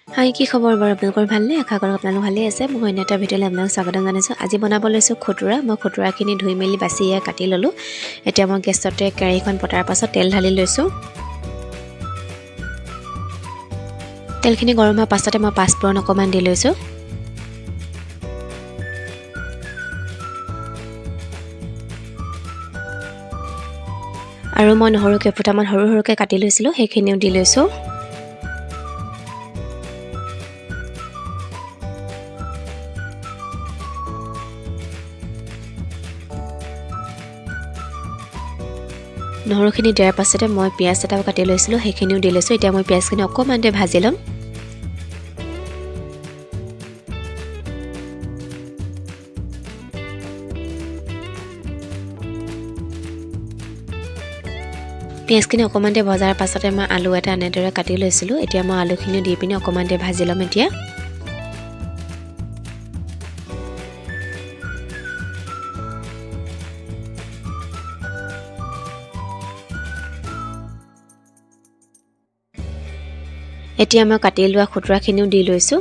হাই কি খবৰ বাৰু আপোনালোকৰ ভালনে আশা কৰোঁ আপোনালোক ভালেই আছে মই অন্য এটা ভিডিঅ'লৈ আপোনালোক স্বাগতম জনাইছোঁ আজি বনাব লৈছোঁ খুতুৰা মই খুতুৰাখিনি ধুই মেলি বাছি কাটি ল'লোঁ এতিয়া মই গেছতে কেৰাহীখন পতাৰ পাছত তেল ঢালি লৈছোঁ তেলখিনি গৰম হোৱাৰ পাছতে মই পাঁচফোৰণ অকণমান দি লৈছোঁ আৰু মই নহৰু কেইফুটামান সৰু সৰুকৈ কাটি লৈছিলোঁ সেইখিনিও দি লৈছোঁ নহৰুখিনি দিয়াৰ পাছতে মই পিয়াজ এটাও কাটি লৈছিলোঁ সেইখিনিও দি লৈছোঁ এতিয়া মই পিয়াজখিনি অকণমান দেৰি ভাজি ল'ম পিয়াজখিনি অকণমান দেৰি ভজাৰ পাছতে মই আলু এটা এনেদৰে কাটি লৈছিলোঁ এতিয়া মই আলুখিনি দি পিনি অকণমান দেৰি ভাজি ল'ম এতিয়া এতিয়া মই কাটি লোৱা খুতুৰাখিনিও দি লৈছোঁ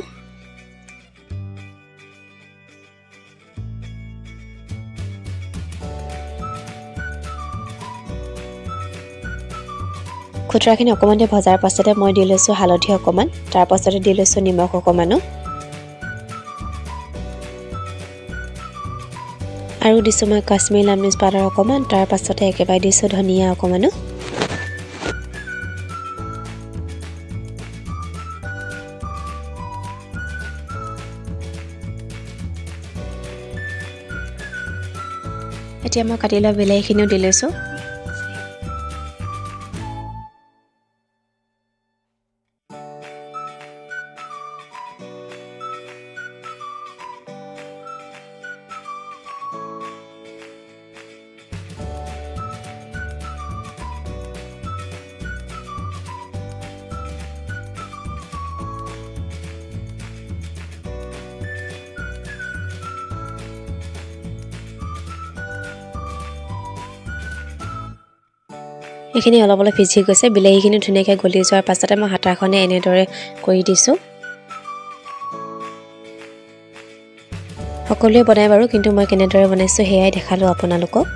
খুতুৰাখিনি অকণমান দেৰি ভজাৰ পাছতে মই দি লৈছোঁ হালধি অকণমান তাৰ পাছতে দি লৈছোঁ নিমখ অকণমানো আৰু দিছোঁ মই কাশ্মীৰী লাল মিৰ্চ পাউডাৰ অকণমান তাৰ পাছতে একেবাৰে দিছোঁ ধনিয়া অকণমানো এতিয়া মই কাটি লোৱা বিলাহীখিনিও দি লৈছোঁ এইখিনি অলপ অলপ সিজি গৈছে বিলাহীখিনি ধুনীয়াকৈ গলি যোৱাৰ পাছতে মই হাতাখনে এনেদৰে কৰি দিছোঁ সকলোৱে বনাই বাৰু কিন্তু মই কেনেদৰে বনাইছোঁ সেয়াই দেখালোঁ আপোনালোকক